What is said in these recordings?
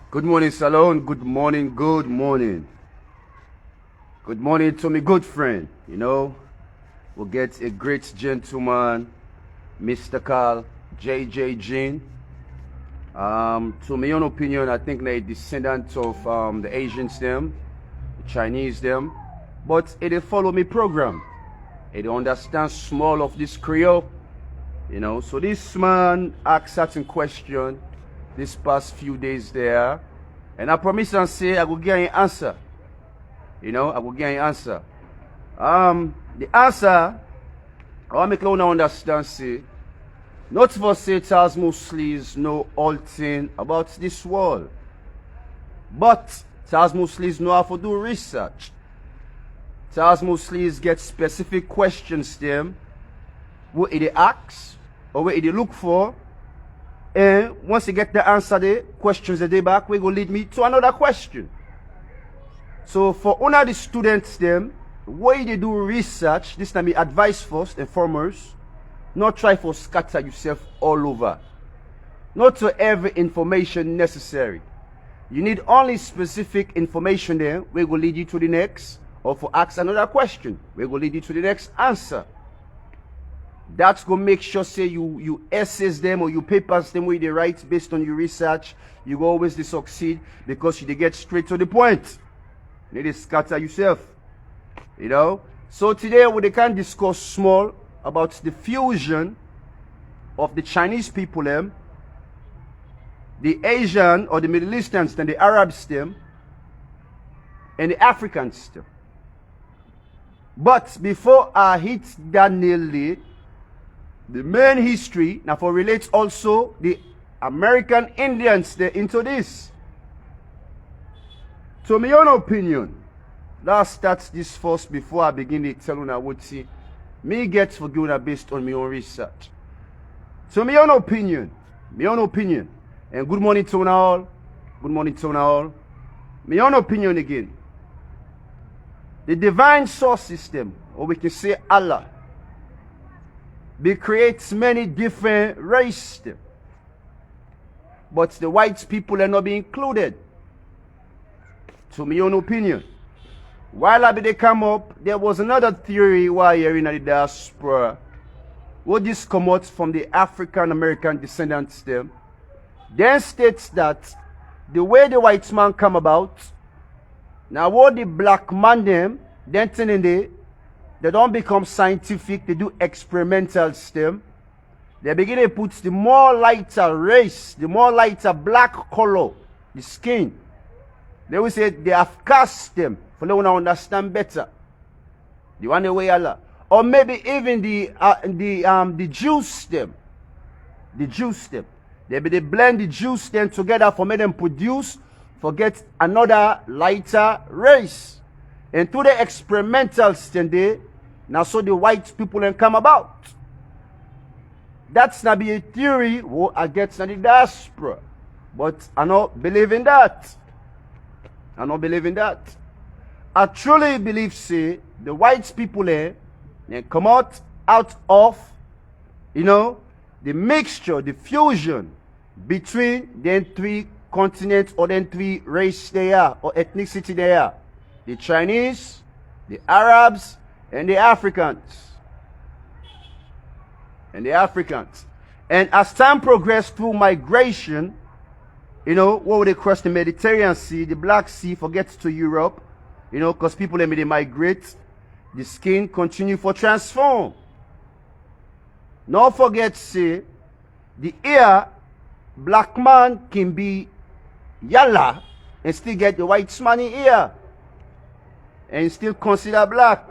Good morning, Salon. Good morning. Good morning. Good morning to my good friend. We'll get a great gentleman, Mr. Carl, J.J. Jean. To my own opinion, I think they're descendants of the Asians them, the Chinese them. But they follow me program. They understand small of this Creole. So this man asked certain question this past few days there. And I promise and say I will get an answer. I will get an answer. The answer, I want to make you understand, say, not for say Charles Muslims know all things about this world. But Charles Muslims know how to do research. Charles Muslims get specific questions them, what they ask, or what they look for. And once you get the answer, the questions that they back, we go lead me to another question. So for one of the students them, when they do research, this time be advice first and foremost, not try for scatter yourself all over. Not to every information necessary. You need only specific information there, we will lead you to the next, or for ask another question, we will lead you to the next answer. That's going to make sure, say, you essays them or you papers them where they write based on your research. You go always succeed because you get straight to the point. You need to scatter yourself. So today we can discuss small about the fusion of the Chinese people them, the Asian or the Middle Easterns and the Arabs them, and the Africans them. But before I hit that nail, the main history now for relates also the American Indians into this. So my own opinion, let's start this first before I begin to tell you I would see me get forgiven based on my own research. So my own opinion, and good morning to all, my own opinion again. The divine source system, or we can say Allah, creates many different races, but the white people are not being included. To my own opinion, while they come up, there was another theory why here in the diaspora, what this come out from the African American descendants them, then states that the way the white man come about, now what the black man them, then turning they don't become scientific, they do experimental STEM. They begin to put the more lighter race, the more lighter black color, the skin. They will say they have cast them for them to understand better. The one way Allah. Or maybe even the juice them. The juice them. They blend the juice them together for make them produce, forget another lighter race. And through the experimental stand now so the white people can come about. That's not be a theory against the diaspora. But I don't believe in that. I truly believe, say, the white people they come out of, the mixture, the fusion between them three continents or them three races they are, or ethnicity they are. The Chinese, the Arabs, and the Africans. And as time progressed through migration, what would they cross the Mediterranean Sea, the Black Sea, forgets to Europe, because people they migrate, the skin continue for transform. Not forget, say, the ear, black man can be yellow and still get the white man ear. And still consider black.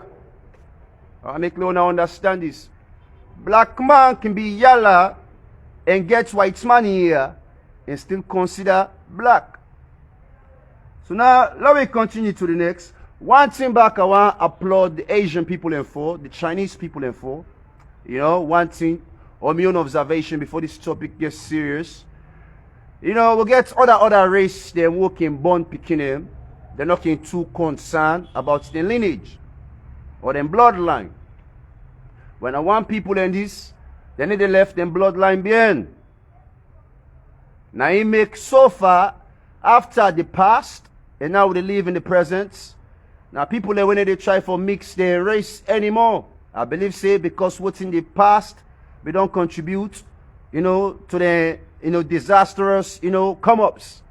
I make you understand this. Black man can be yellow and get white man here and still consider black. So now let me continue to the next. One thing back I want to applaud the Asian people and for, the Chinese people and for. One thing on my own observation before this topic gets serious. We'll get other race they working born picking them. They're not too concerned about their lineage or their bloodline. When I want people in this, they need to left them bloodline behind. Now he make so far after the past, and now they live in the present. Now people there when they try for mix their race anymore. I believe say because what's in the past, we don't contribute, to the disastrous, come ups.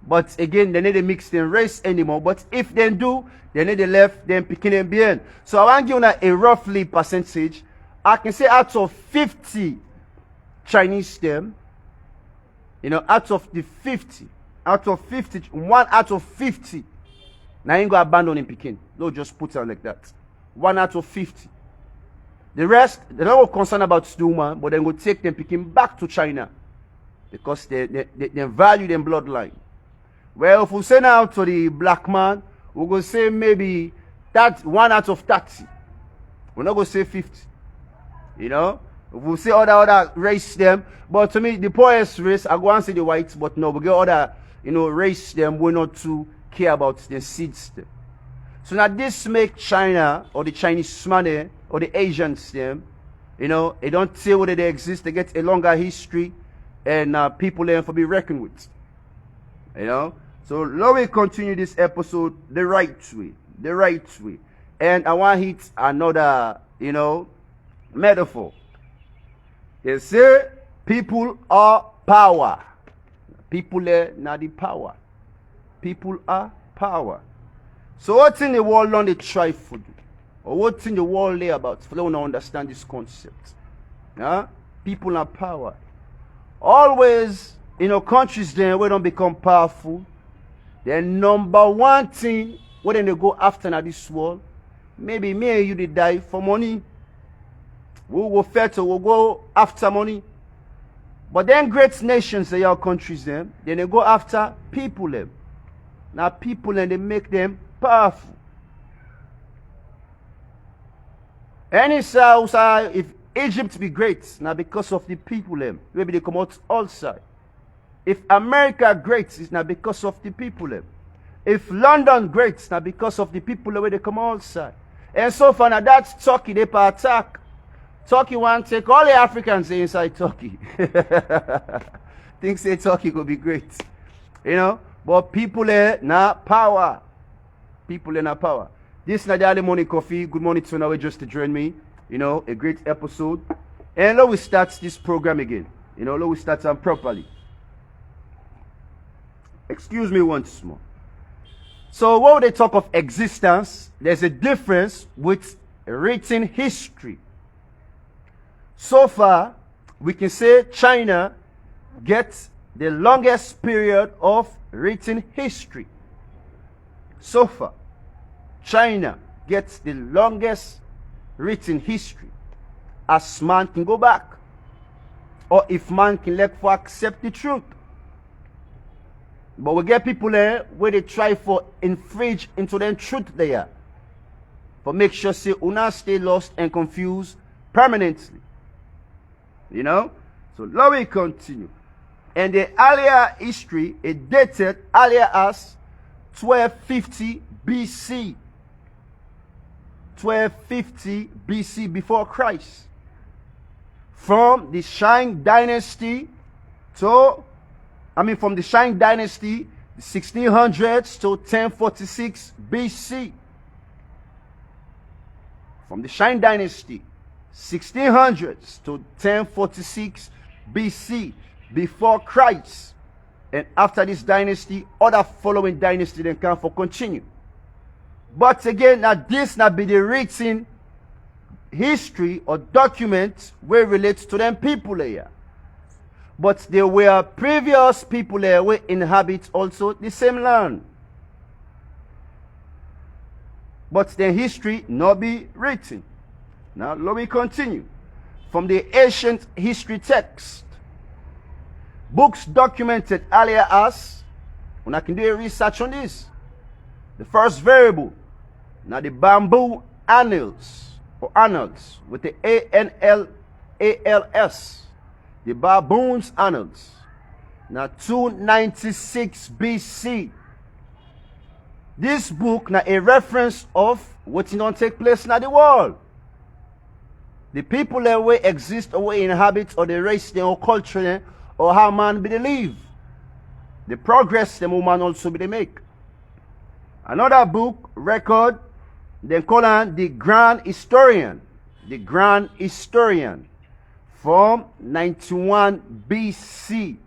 But again, they need to mix their race anymore. But if they do, they need to left them picking and being. So I want to give you a roughly percentage. I can say out of 50 Chinese them, out of 50, 1 out of 50, now ain't gonna abandon in Peking. Don't just put it like that. 1 out of 50. The rest, they're not concerned about Stuma, but then go take them Peking back to China because they value them bloodline. Well, if we say now to the black man, we're going to say maybe that 1 out of 30. We're not going to say 50. If we say other race them, but to me, the poorest race, I go and say the whites, but no, we get other, race them, we're not to care about the seeds them. So now this make China, or the Chinese money, or the Asians them, they don't say whether they exist, they get a longer history, and people there for be reckoned with. So let me continue this episode the right way. And I want to hit another, metaphor. They say people are power. People are not the power. People are power. So what's in the world on the try for do? Or what's in the world there about? For them to understand this concept. People are power. Always, countries then where don't become powerful, the number one thing when they go after now this world, maybe me and you they die for money. We will filter, we'll go after money. But then great nations, they are countries them, then they go after people them. Now people and they make them powerful. Any south, if Egypt be great, now because of the people them, maybe they come out outside. If America great, it's not because of the people them. If London great, it's not because of the people where they come outside. And so far now that's Turkey they per attack. Turkey want to take all the Africans inside Turkey. Think say Turkey could be great. But people are not power. People are not power. This is Nadali Morning Coffee. Good morning to now just to join me. A great episode. And let we start this program again. Let we start them properly. Excuse me once more. So when they talk of existence, there's a difference with written history. So far, we can say China gets the longest period of written history. So far, China gets the longest written history. As man can go back. Or if man can let for accept the truth. But we get people there where they try for infringe into the truth there. For make sure say una stay lost and confused permanently. So let me continue. And the earlier history is dated earlier as 1250 BC. 1250 BC before Christ. From the Shang dynasty from the Shang dynasty, 1600s to 1046 BC. From the Shang dynasty, 1600s to 1046 BC, before Christ. And after this dynasty, other following dynasty then come for continue. But again, now this not be the written history or document where relates to them people here. But there were previous people there who inhabit also the same land. But their history not be written. Now let me continue. From the ancient history text, books documented earlier as, when I can do a research on this, the first variable, now the bamboo annals, or annals, with the ANLALS, the baboons annals, now 296 BC. This book now a reference of what is going to take place in the world. The people that way exist or way inhabit or the race or culture or how man be live. The progress them woman also be they make. Another book, record, then call on the Grand Historian. The Grand Historian from 91 BC.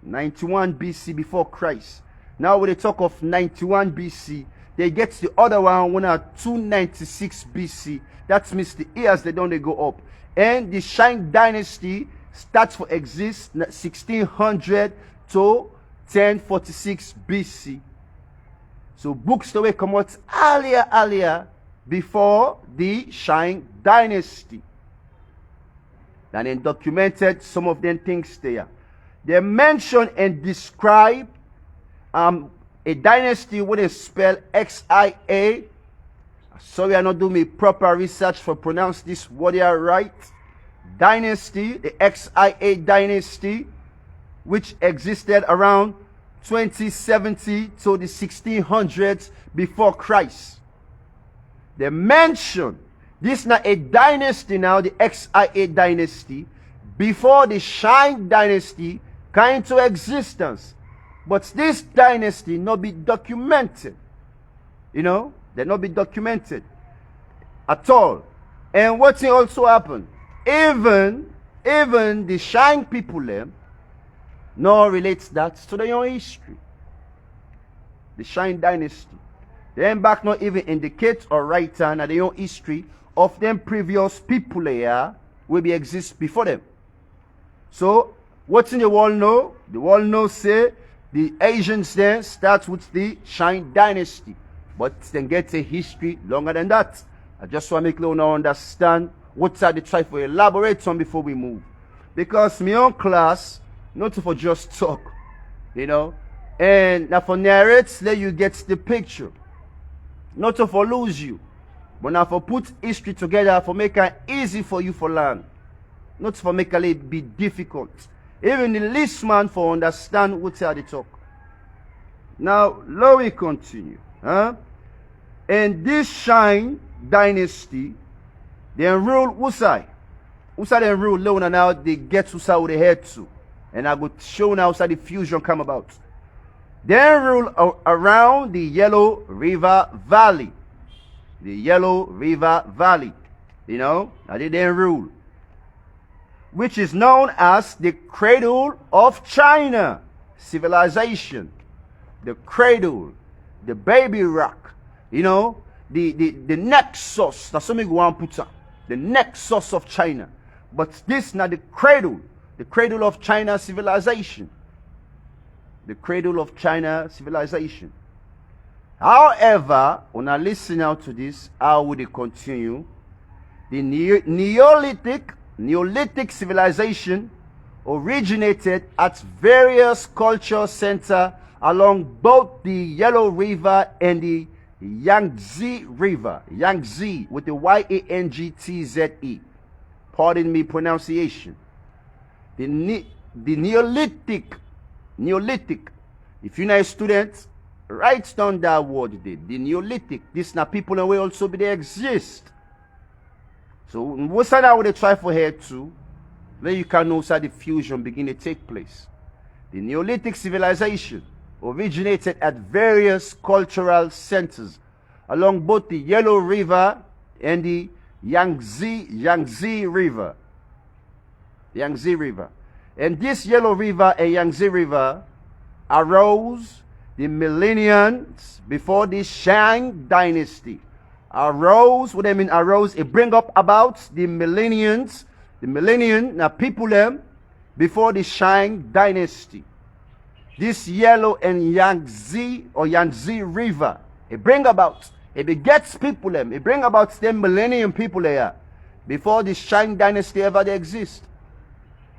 91 BC before Christ. Now when they talk of 91 BC, they get the other one when at 296 BC. That means the years they don't they go up. And the Shang dynasty starts to exist 1600 to 1046 BC. So books the way come out earlier before the Shang dynasty. And then documented some of them things there. They mention and describe a dynasty with a spell XIA. Sorry, I not do me proper research for pronounce this word here right. Dynasty, the XIA dynasty, which existed around 2070 to the 1600s before Christ. They mention this is not a dynasty now, the XIA dynasty, before the Shang dynasty came into existence. But this dynasty not be documented. You know, they not be documented at all. And what thing also happened? Even the Shang people them no relates that to their own history. The Shang dynasty. Them back not even indicate or write down their own history of them previous people here will be exist before them. So what's in the world know? The world know say the Asians then start with the Shang dynasty, but then get a history longer than that. I just want to make you now understand what are they try to elaborate on before we move. Because my own class, not for just talk, you know, and now for narrate, let you get the picture. Not to for lose you, but now for put history together for make it easy for you for learn. Not for make it be difficult. Even the least man for understand what are they talk. Now, let we continue. And this Shang dynasty, they rule Usai. Usai then rule Leona now they get Usai with the head to. And I will show now how the fusion come about. They rule around the Yellow River Valley. The Yellow River Valley. You know, now they then rule. Which is known as the cradle of China civilization. The cradle, the baby rock, you know, the nexus. That's something we want to put on. The nexus of China. But this not the cradle of China civilization. The cradle of China civilization. However, when I listen out to this, how would it continue? The Neolithic civilization originated at various cultural centers along both the Yellow River and the Yangtze River. Yangtze with the Y-A-N-G-T-Z-E. Pardon me pronunciation. The Neolithic. If you're not a student, write down that word there. The Neolithic. This now people and we also be they exist. So what's that what they try for here too? Then you can know how the fusion begin to take place. The Neolithic civilization originated at various cultural centers along both the Yellow River and the Yangtze River. Yangtze River. And this Yellow River and Yangtze River arose the millenniums before the Shang dynasty. Arose, what I mean arose, it bring up about the millennium, now people them before the Shang dynasty. This Yellow and Yangtze or Yangtze River, it bring about, it begets people them, it bring about them millennium people there before the Shang dynasty ever they exist.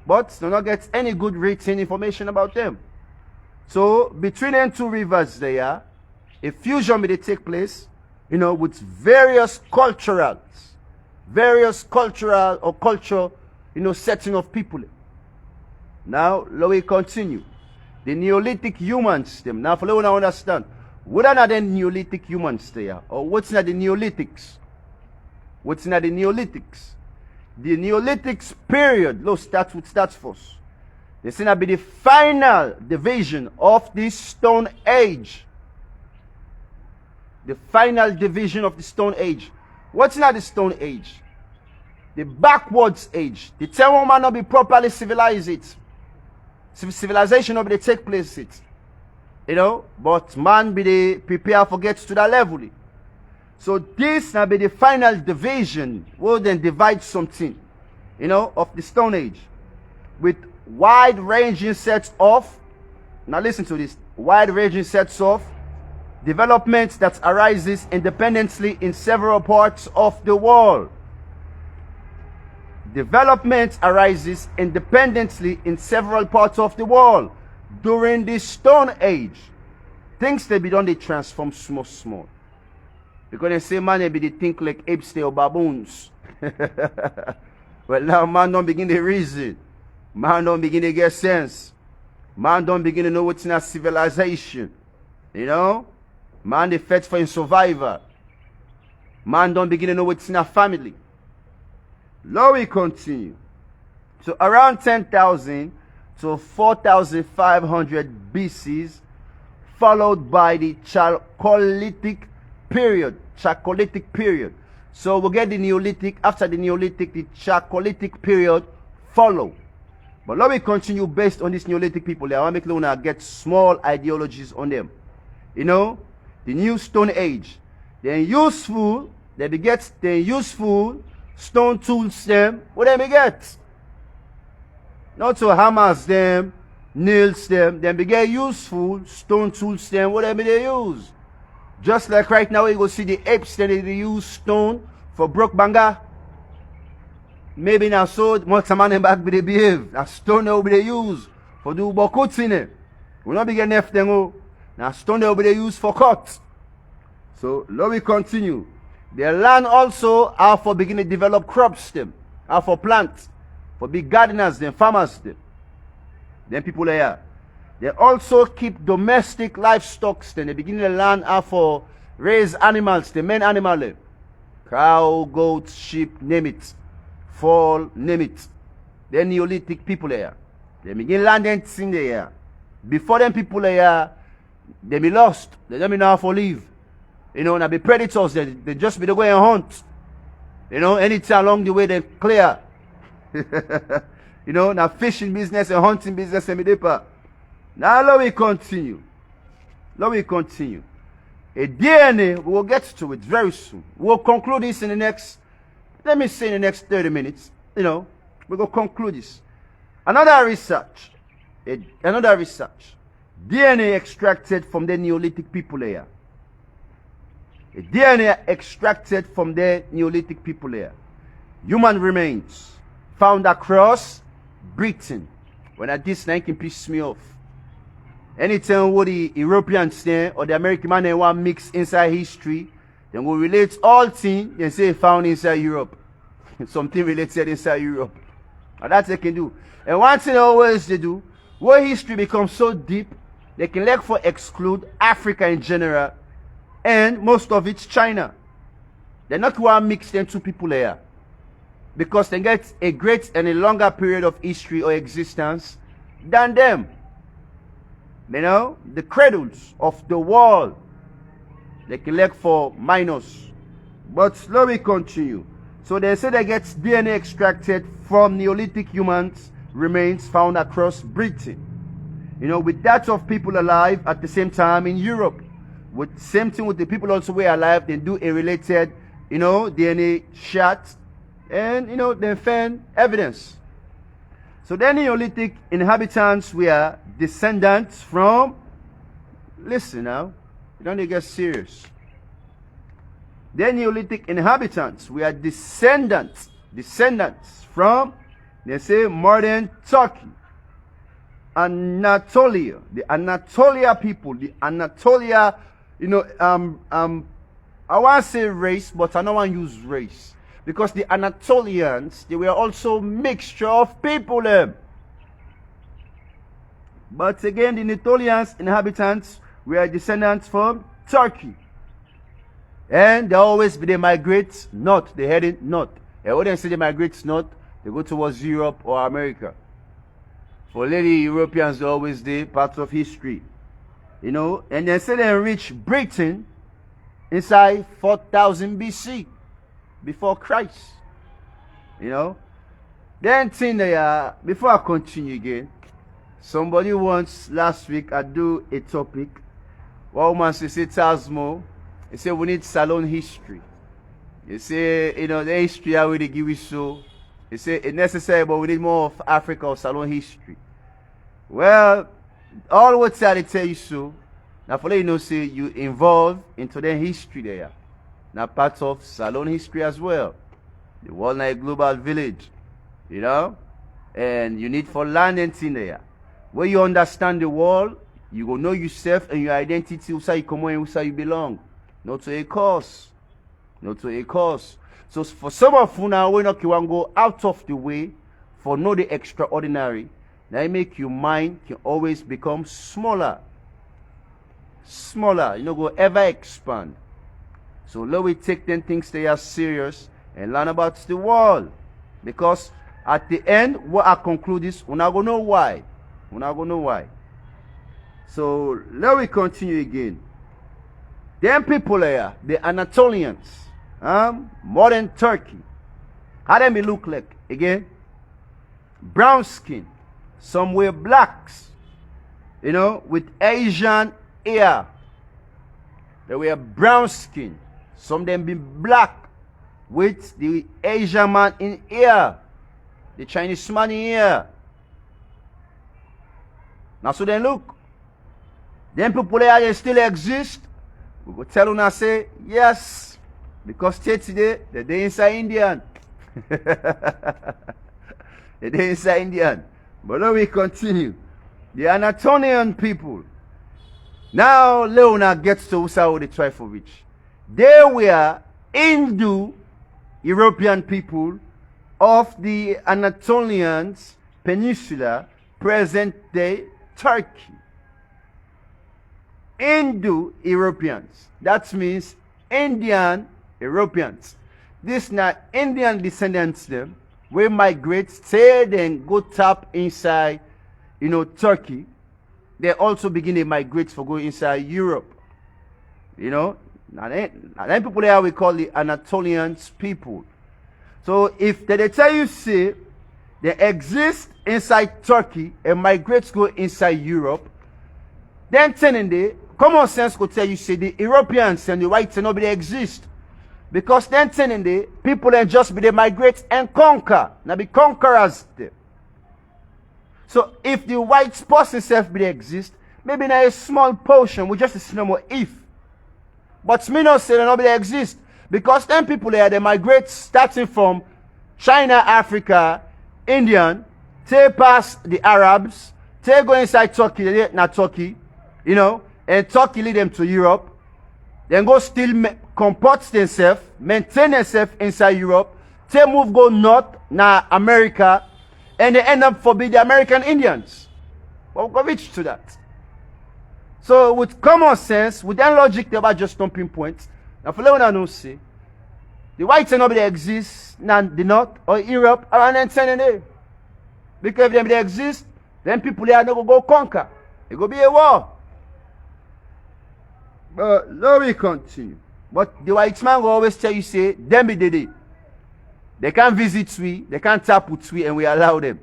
But do not get any good written information about them. So between them two rivers there, a fusion may take place, you know, with various cultural or cultural, you know, setting of people. Now, let me continue. The Neolithic humans, them. Now, for let me understand, what are the Neolithic humans there? Or what's not the Neolithics? What's not the Neolithics? The Neolithics period, let's start first. They say that be the final division of the Stone Age. The final division of the Stone Age. What's not the Stone Age? The backwards age. The term man not be properly civilized it. Civilization not be take place it. You know, but man be the prepare for get to that level. So this now be the final division. Will then divide something, you know, of the Stone Age. With wide-ranging sets of, now listen to this, wide-ranging sets of developments that arises independently in several parts of the world. Development arises independently in several parts of the world during the Stone Age. Things they be done, they transform small. Because they say man they be they think like apes they or baboons. Well now man don't begin to reason. Man don't begin to get sense. Man don't begin to know what's in a civilization. You know? Man they fight for a survivor. Man don't begin to know what's in a family. Now we continue. So around 10,000 to 4,500 BCs, followed by the Chalcolithic period. Chalcolithic period. So we'll get the Neolithic. After the Neolithic, the Chalcolithic period follow. But let me continue based on this Neolithic people. I want to make Luna get small ideologies on them. You know, the new Stone Age. They're useful. They beget the useful stone tools them. What they beget? Not to hammers them, nails them. Then beget useful stone tools them. Whatever they use. Just like right now, you go see the apes. Then they use stone for broke banga. Maybe now so much man back be they behave. Now stone they will be they use for do bokuts in it. We not be getting F them. Now stone they will be they use for cut. So let me continue. Their land also are for beginning to develop crops them. Are for plants. For big gardeners them, farmers them. Then people are here. They also keep domestic livestock. Then they begin to land are for raise animals, the main animal them. Cow, goats, sheep, name it. Fall, name it. Then Neolithic people are here. They begin landing things there. Before them people are here, they be lost. They don't know how to live. You know, now be predators, they just be the way and hunt. You know, anytime along the way they clear. You know, now fishing business and hunting business and deeper. Now let me continue. Let me continue. A DNA, we will get to it very soon. We'll conclude this in the next, let me say in the next 30 minutes. You know, we're going to conclude this. Another research. DNA extracted from the Neolithic people here. A DNA extracted from the Neolithic people here. Human remains found across Britain. When I this 19 piss me off. Anytime what the Europeans say or the American man they want mix inside history, then we relate all things they say found inside Europe. Something related inside Europe. And that they can do. And one thing always they do, where history becomes so deep, they can like for exclude Africa in general. And most of it's China. They're not going to mix them two people here. Because they get a great and a longer period of history or existence than them. You know, the cradles of the world. They can look for minus. But let me continue. So they say they get DNA extracted from Neolithic humans remains found across Britain. You know, with that of people alive at the same time in Europe. With same thing with the people also were alive, they do a related, you know, DNA shot, and you know, they find evidence. So the Neolithic inhabitants were descendants from, listen now, you don't need to get serious. The Neolithic inhabitants were descendants from, they say, modern Turkey, Anatolia, the Anatolia people, the Anatolia. You know, I want to say race, but I don't want to use race. Because the Anatolians, they were also mixture of people. But again, the Anatolians inhabitants were descendants from Turkey. And they always they migrate north. They heading north. And when they say they migrate north, they go towards Europe or America. For lady Europeans always the part of history. You know, and they say they reach Britain inside 4000 BC before Christ. You know. Then thing they before I continue again, somebody once last week I do a topic. One woman say Tasmo, he say we need Salon history. You say, you know, the history how we give it so. You say it's necessary, but we need more of Africa or Salon history. Well, all what I tell you so. Now for you know, say you involved into the history there. Now part of Salon history as well. The World Night Global Village. You know? And you need for learning thing there. Where you understand the world, you go know yourself and your identity, who say you come and who you belong. Not to a cause. Not to a cause. So for some of you now, when you want to go out of the way for know the extraordinary, that make your mind can always become smaller. Smaller. You know, go ever expand. So let we take them things they are serious and learn about the world. Because at the end, what I conclude is, we're not going to know why. We're not going to know why. So let we continue again. Them people here, the Anatolians, modern Turkey. How them look like? Again, brown skin. Some were blacks, you know, with Asian hair. They were brown skin. Some them be black with the Asian man in hair, the Chinese man in hair. Now so then look, them people there they still exist. We go tell them and say yes, because today they inside Indian. They inside Indian. But now we continue. The Anatolian people. Now Leona gets to Usaho the tribe for which. They were Hindu European people of the Anatolian Peninsula, present day Turkey. Hindu Europeans. That means Indian Europeans. This not Indian descendants them. We migrate, stay then go tap inside, you know, Turkey. They also begin to migrate for go inside Europe. You know, now then people there we call the Anatolian people. So if they tell you say they exist inside Turkey and migrate go inside Europe, then telling the common sense could tell you say the Europeans and the whites and nobody exist. Because then telling the people then just be they migrate and conquer. Now be conquerors there. So if the white person self be they exist, maybe now a small portion, we just assume more if. But me not say nobody exist. Because then people there they migrate starting from China, Africa, Indian, they pass the Arabs, they go inside Turkey, not Turkey, you know, and Turkey lead them to Europe. Then go still comport themselves, maintain themselves inside Europe. They move go north, now America, and they end up for be the American Indians. We'll go reach to that. So with common sense, with that logic, they about just don't pinpoint. Now for let know say, the whites and nobody exists, now the north or Europe around then sending there. Because if they exist, then people there are not go conquer. It go be a war. But let me continue. But the white man will always tell you, say, them be the. They can't visit we, they can't tap with we, and we allow them.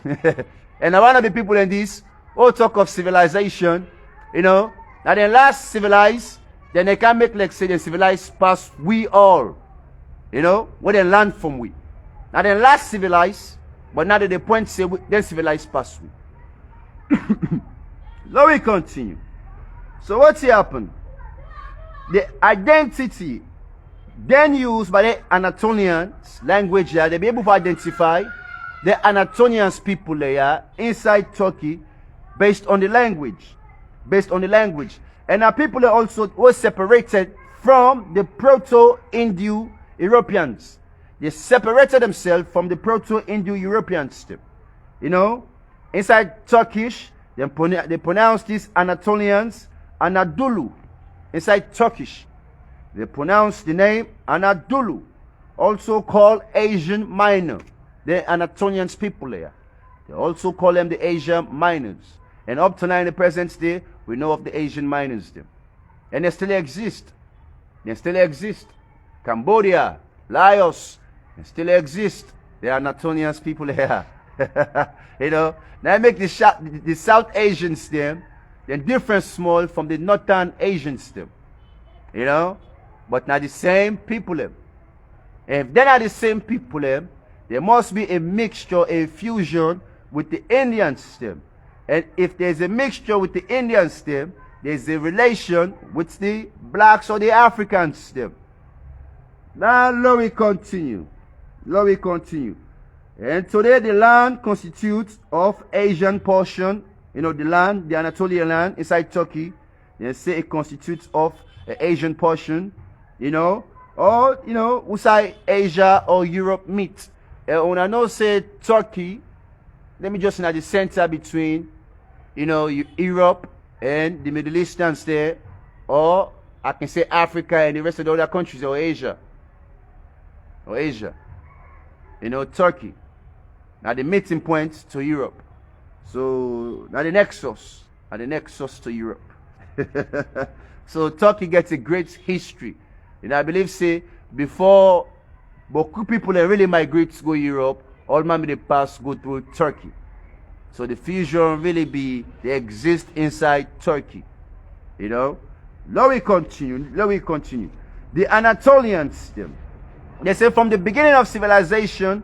And I want to be people in this, all talk of civilization, you know. Now they last civilized, then they can make like say they civilized past we all. You know, where they learn from we. Now they last civilized, but now that the point say they civilized past we. Let me continue. So what's happened? The identity then used by the Anatolians language there, they be able to identify the Anatolians people there inside Turkey based on the language. Based on the language. And our people are also were separated from the Proto-Indo-Europeans. They separated themselves from the Proto-Indo-Europeans. You know, inside Turkish, they pronounce these Anatolians Anadolu. Inside Turkish, they pronounce the name Anadolu, also called Asian Minor. The Anatolian people there. They also call them the Asian miners. And up to now in the present day, we know of the Asian miners them. And they still exist. They still exist. Cambodia, Laos, they still exist. There are Anatolian people here. You know, now I make the South Asians them, they're different small from the Northern Asians them. You know, but now the same people them. And if they're not the same people them, there must be a mixture, a fusion with the Indian stem. And if there's a mixture with the Indian stem, there's a relation with the blacks or the African stem. Now let me continue. Let me continue. And today the land constitutes of Asian portion. You know, the land, the Anatolian land inside Turkey. They say it constitutes of the Asian portion. You know, or, you know, inside Asia or Europe meet. When I know say Turkey, let me just in at the center between, you know, Europe and the Middle Easterns there, or I can say Africa and the rest of the other countries, or Asia. Or Asia. You know, Turkey. Now the meeting point to Europe. So now the nexus. Now the nexus to Europe. So Turkey gets a great history. And I believe say before Boku people really migrate to go Europe, all man they pass go through Turkey. So the fusion really they exist inside Turkey. You know? Let me continue. Let me continue. The Anatolians, they say from the beginning of civilization,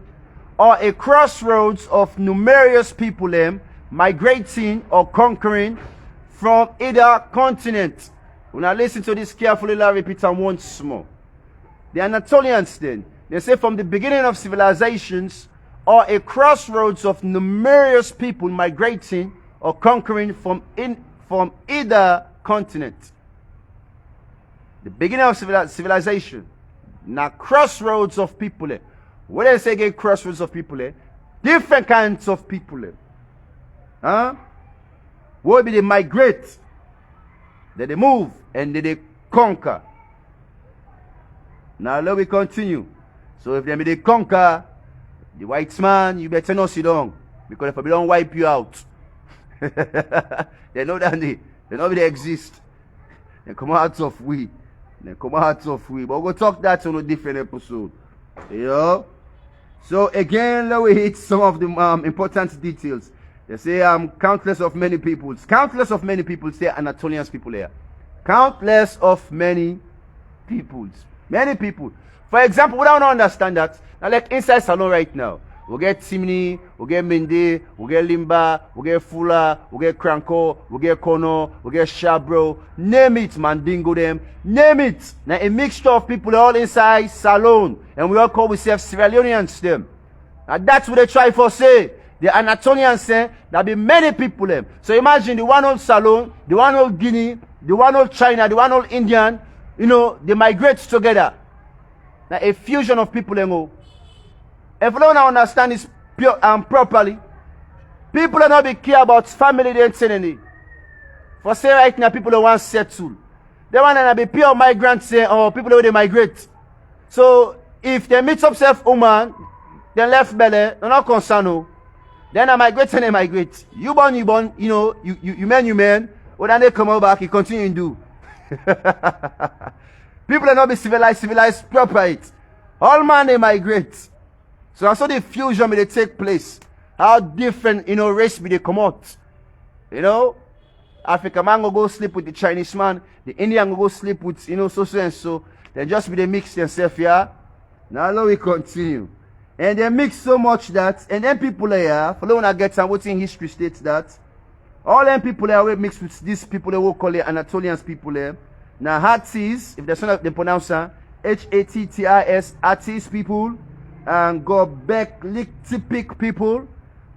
or a crossroads of numerous people migrating or conquering from either continent. When I listen to this carefully, I'll repeat them once more. The Anatolians they say from the beginning of civilizations, or a crossroads of numerous people migrating or conquering from either continent. The beginning of civilization. Now crossroads of people. What they say again, crossroads of people? Different kinds of people. Huh? What be they migrate? Then they move and then they conquer. Now let me continue. So if they conquer, the white man, you better not sit down. Because if I don't wipe you out. They know that they know they exist. They come out of we. They come out of we. But we'll talk that on a different episode. You know? So again, let me hit some of the important details. They say countless of many peoples. Countless of many peoples say Anatolian people here. Countless of many peoples. Many people. For example, we don't understand that. Now, like inside Salon right now, we get Timni, we get Mende, we get Limba, we get Fula, we get Kranko, we get Kono, we get Shabro. Name it, Mandingo them. Name it. Now, a mixture of people all inside Salon. And we all call ourselves Sierra Leoneans them. Now, that's what they try for say. The Anatolians say there be many people them. So imagine the one old Salon, the one old Guinea, the one old China, the one old Indian, you know, they migrate together. Now, a fusion of people them. If you don't understand this pure and properly, people don't be care about family they ain't any. For say right now, people don't want settle. They want to be pure migrants or people who they migrate. So if they meet up self woman, they left belly, they're not concerned. Then I migrate and they migrate. You born, you know, you man. Well, then they come out back, you continue to do. People are not be civilized proper. All man they migrate. So I saw the fusion may they take place. How different, you know, race may they come out. You know, African man go sleep with the Chinese man, the Indian go sleep with, you know, so and so. They just be they mix themselves here. Now let we continue. And they mix so much that, and then people are here, for when I get some what in history states that all them people are mixed with these people they will call it Anatolians people there. Now Hattis, if that's not the pronouncer, Hattis, Hattis people, and Gobekli people,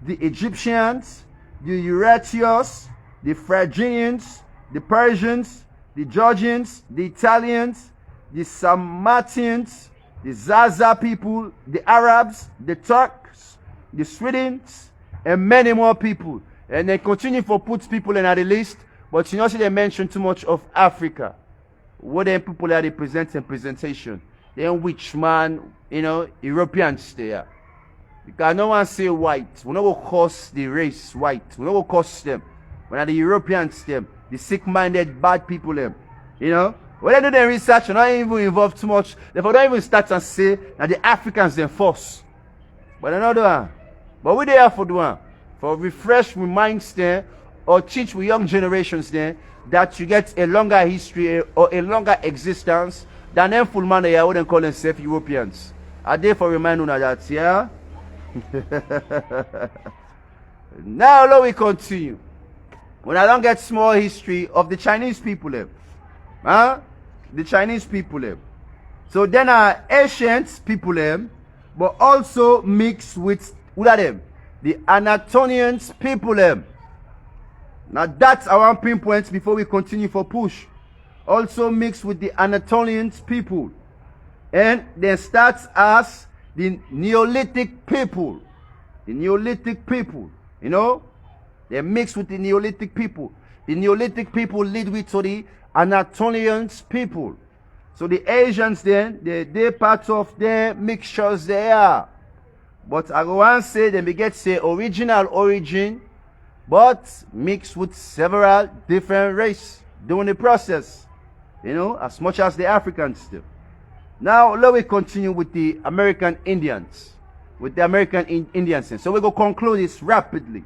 the Egyptians, the Eurasians, the Phrygians, the Persians, the Georgians, the Italians, the Sarmatians, the Zaza people, the Arabs, the Turks, the Swedes, and many more people. And they continue for put people in the list, but you know, see they mention too much of Africa. What them people are they present in presentation? Then which man, you know, Europeans there. Because no one say white. We no go curse the race white. We no go curse them. When are the Europeans them, the sick-minded bad people them. You know? When they do their research, they're not even involved too much. They don't even start and say that the Africans them force. But they're not doing. But we there for doing. For refresh with minds there, or teach with young generations there, that you get a longer history or a longer existence than them full man they wouldn't call themselves Europeans. Are they for remind you that, yeah? Now let we continue. When I don't get small history of the Chinese people there. Huh? The Chinese people there. So then are ancient people there, but also mixed with who are them? The Anatolians people there. Now that's our pinpoint before we continue for push. Also mixed with the Anatolian people. And then starts as the Neolithic people. The Neolithic people. You know? They mix with the Neolithic people. The Neolithic people lead with to the Anatolian people. So the Asians then, they part of their mixtures there. But I go and say they may get say original origin, but mixed with several different races during the process. You know, as much as the Africans do. Now let me continue with the American Indians. With the American Indians. So we go conclude this rapidly.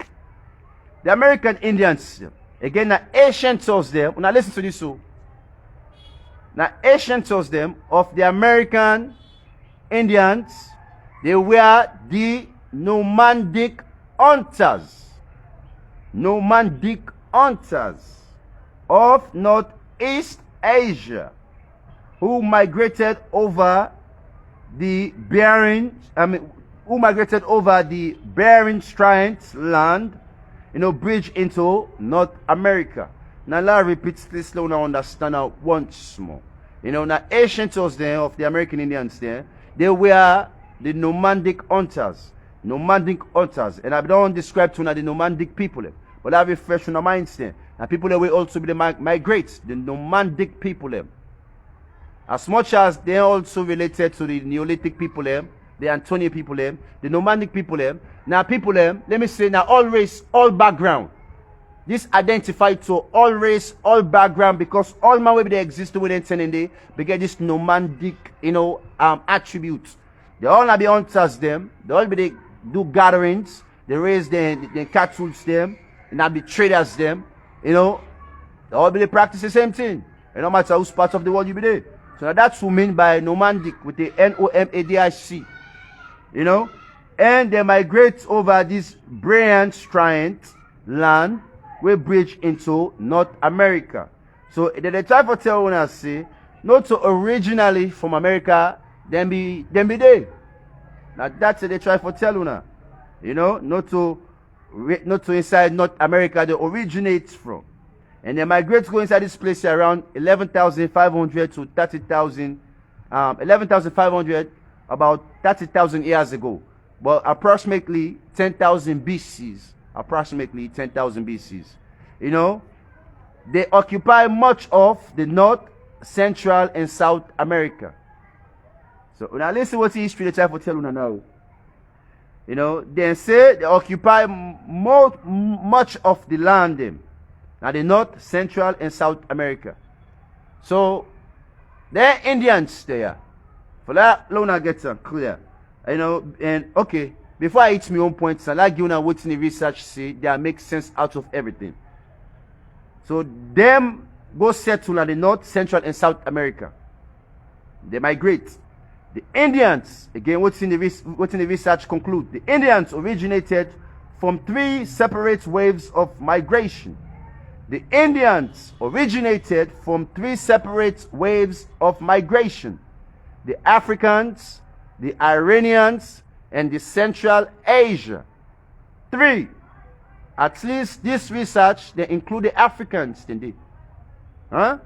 The American Indians, again, the ancient source them. Now listen to this. So, now ancient source them of the American Indians, they were the nomadic hunters. Nomadic hunters of Northeast Asia, who migrated over the Bering Strait land, you know, bridge into North America. Now let's repeat this slow now, understand now once more. You know, now ancient of the American Indians there, they were the nomadic hunters. Nomadic hunters. And I don't describe to now the nomadic people, but I refresh on the minds there. And people that will also be the migrate, the nomadic people. As much as they are also related to the Neolithic people, the Antonian people, the nomadic people. Now people, let me say now all race, all background. This identified to all race, all background, because all man will be they exist within Tennessee, they get this nomadic, you know, attributes. They all not be hunters them, they all be they do gatherings, they raise the cattle them, and not be traders them, you know, they all be they practice the same thing. And no matter whose part of the world you be there. So now that's what I mean by nomadic with the Nomadic. You know? And they migrate over this Bering Strait land, we bridge into North America. So they try to tell when I say, not so originally from America, then be there. Now that's what they try to tell you now. You know, not to inside North America they originate from. And they migrate go inside this place around 11,500 to 30,000, 11,500 about 30,000 years ago. But approximately 10,000 BCs. Approximately 10,000 BCs. You know, they occupy much of the North, Central, and South America. So now listen what the history they try to tell you now. You know, they say they occupy much of the land them. Now the North, Central, and South America. So they're Indians there. For that, Lona gets clear. You know, and okay, before I hit my own points, I like you now what's in the research say they make sense out of everything. So them go settle in the North, Central, and South America. They migrate. The Indians, again, what's in the research conclude, the Indians originated from 3 separate waves of migration. The Indians originated from 3 separate waves of migration. The Africans, the Iranians, and the Central Asia. 3. At least this research, they include the Africans indeed. Huh?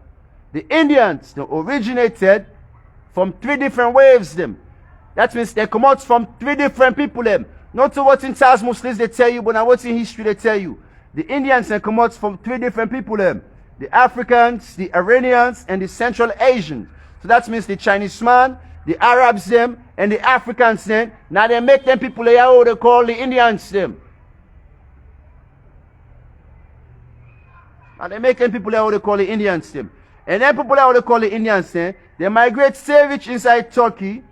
The Indians, they originated from 3 different waves them. That means they come out from 3 different people them. Not to what in Taz Muslims they tell you, but now what in history they tell you. The Indians they come out from 3 different people them. The Africans, the Iranians, and the Central Asians. So that means the Chinese man, the Arabs them, and the Africans them. Now they make them people here who they call the Indians them. Now they make them people here who they call the Indians them. And then people here who they call the Indians them, they migrate savage inside Turkey,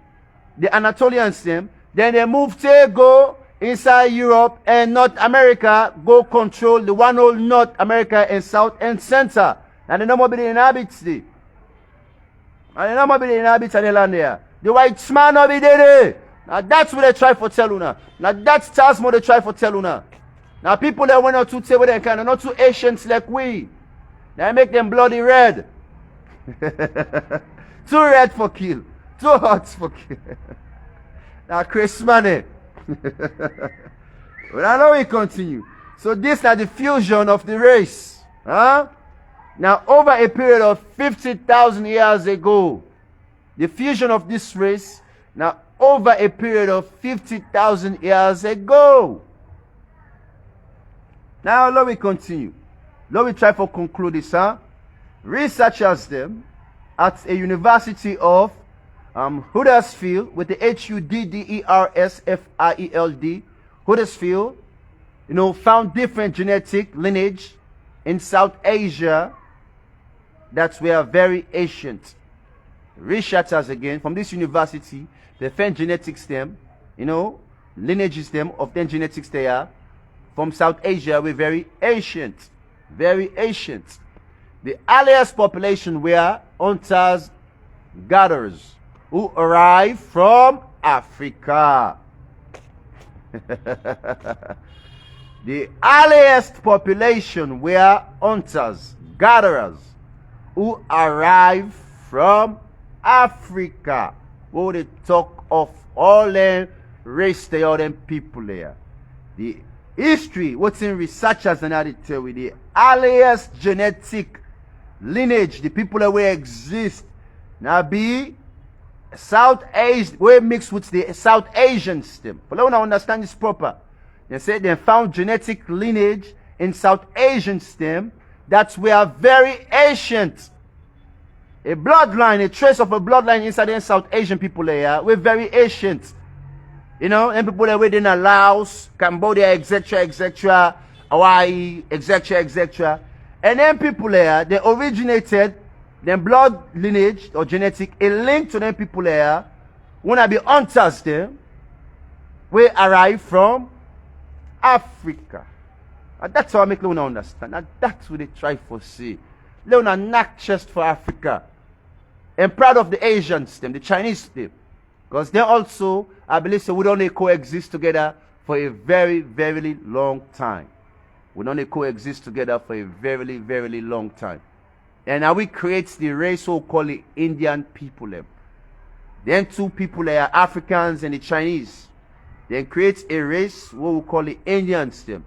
the Anatolians them. Then they move to go inside Europe and North America, go control the one whole North America and South and Center. And the number be the inhabitants there. And the number be the inhabitants of the land there. The white man will be there. Now that's what they try for tell you now. Now that's what they try for tell you now. Now people that went out to say what they can, not too Asians like we. They make them bloody red. Too red for kill. Too hot for kill. Now Chris Money. Well, I know we continue. So this is the fusion of the race. Huh? Now over a period of 50,000 years ago, the fusion of this race, now over a period of 50,000 years ago. Now let me continue. Let me try to conclude this. Researchers them at a university of Huddersfield, with the Huddersfield, Huddersfield, found different genetic lineage in South Asia that were very ancient. Researchers again from this university, they found genetics them, lineages them of them genetics they are from South Asia were very ancient. Very ancient. The earliest population were hunters gatherers who arrived from Africa. The earliest population were hunters gatherers who arrived from Africa. Who they talk of all them race they all them people there. The history, what's in researchers and how they tell with the earliest genetic lineage, the people that will exist now be South Asia, we mixed with the South Asian stem. But let me understand this proper. They said they found genetic lineage in South Asian stem that were very ancient. A bloodline, a trace of a bloodline inside the South Asian people there, we're very ancient. And people that were in Laos, Cambodia, etc., Hawaii, etc. And then people there, they originated them blood lineage or genetic, a link to them people there, wanna be hunters there, we arrive from Africa. And that's how I make Leona understand. And that's what they try for see. Leona not just for Africa. And proud of the Asians, them, the Chinese them. Because they also, I believe, so we only coexist together for a very, very long time. We only coexist together for a very, very long time. And now we create the race we call the Indian people. Then two people are Africans and the Chinese. Then create a race what we call the Indians. The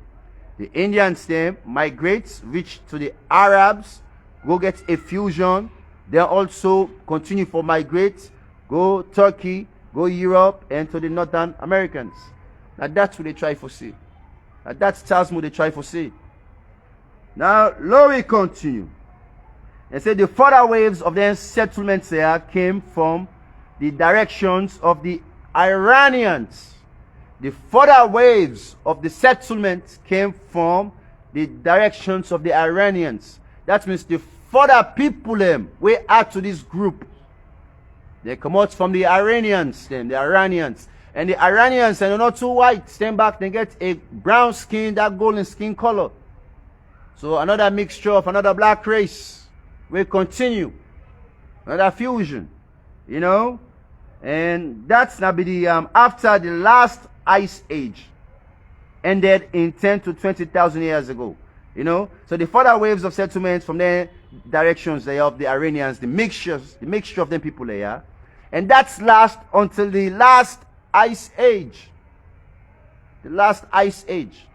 Indians migrate, reach to the Arabs, go get a fusion. They also continue for migrate, go Turkey, go Europe, and to the Northern Americans. Now that's what they try for see. Now that's what they try for see. Now let me continue. And say the further waves of the settlements there came from the directions of the Iranians. The further waves of the settlements came from the directions of the Iranians. That means the further people we add to this group. They come out from the Iranians, the Iranians. And the Iranians, they're not too white. Stand back, they get a brown skin, that golden skin color. So another mixture of another black race. We continue. Another fusion. And that's now be the after the last ice age ended in 10 to 20,000 years ago. So the further waves of settlements from their directions they of the Iranians, the mixture of them people there. And that's last until the last ice age. The last ice age.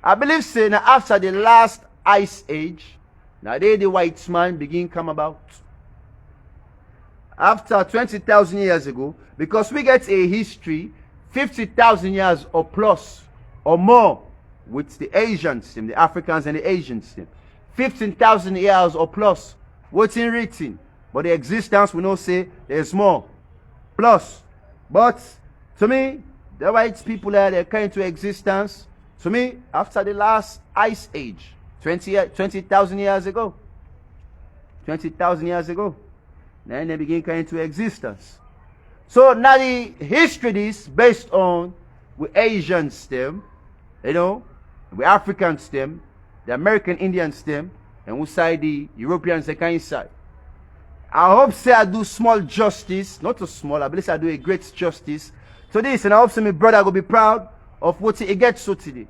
I believe saying after the last ice age, now the white man begin come about. After 20,000 years ago, because we get a history 50,000 years or plus or more with the Asians, the Africans and the Asians. 15,000 years or plus, what's in written. But the existence we know say there's more. plus. But to me, the white people they came into existence, to me, after the last ice age, 20,000 years ago. 20,000 years ago. Then they begin coming into existence. So now the history is based on with Asian stem, with African stem, the American Indian stem, and we side the Europeans they can inside. I hope say I do small justice, not too small, I believe I do a great justice to this, and I hope say my brother will be proud of what he gets so today.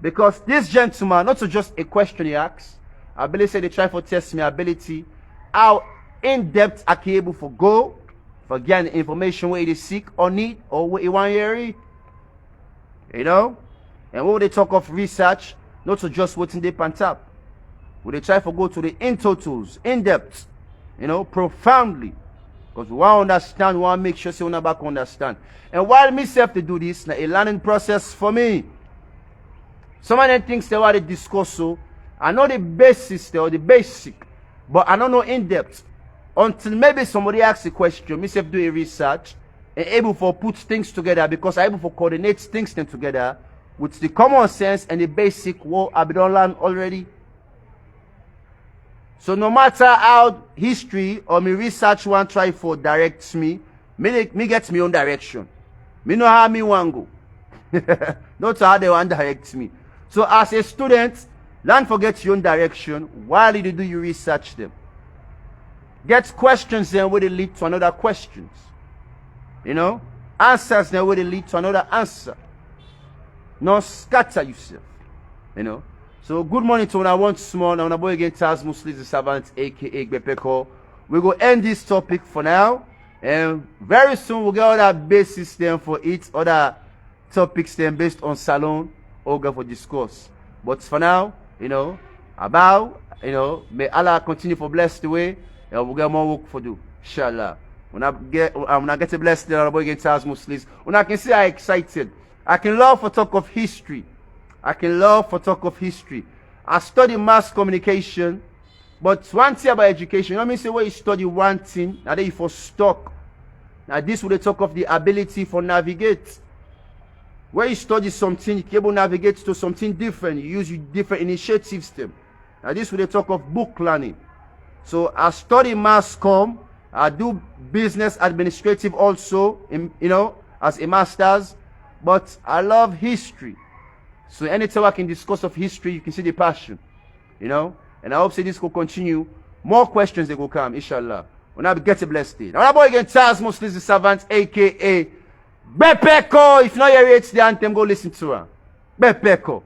Because this gentleman, not just a question he asks, I believe say they try to test my ability, how in depth I can able for go, for getting information where they seek or need, or what you want to hear. And when they talk of research, not just what's in the pan tap. When they try to go to the in totals, in depth, profoundly. Because we want to understand, we want to make sure we want to understand. And while myself to do this, now a learning process for me. Some of the things they want to discuss, so I know the basis or the basic, but I don't know in depth. Until maybe somebody asks a question, myself do a research, and able to put things together because I'm able to coordinate things together with the common sense and the basic what I've done learn already. So no matter how history or me research one try for directs me get me own direction. Me know how me want go. Not how they want direct me. So as a student, learn to get your own direction while you do you research them. Get questions then where they lead to another questions. Answers then where they lead to another answer. Not scatter yourself. So good morning to one once more. Now boy again Taz Muslims the Savant aka Gbepeko. We go end this topic for now. And very soon we'll get other basis then for it, other topics then based on Salon or go for discourse. But for now, about may Allah continue for bless the way, and we'll get more work for do. Inshallah. When I get a blessed day, boy again Taz Muslims. When I can see how excited. I can love for talk of history. I study mass communication, but one thing about education, let me say when you study one thing, now then you for stuck. Now this will talk of the ability for navigate. When you study something, you can able navigate to something different. You use different initiative system. Now this will talk of book learning. So I study mass comm. I do business administrative also, as a master's. But I love history. So anytime I can discuss of history, you can see the passion. And I hope say this will continue. More questions they will come, inshallah. When I get a blessed day. Now boy again, Charles Muslims the Savant, aka Bepeko. If not hear it, the anthem, go listen to her. Bepeko.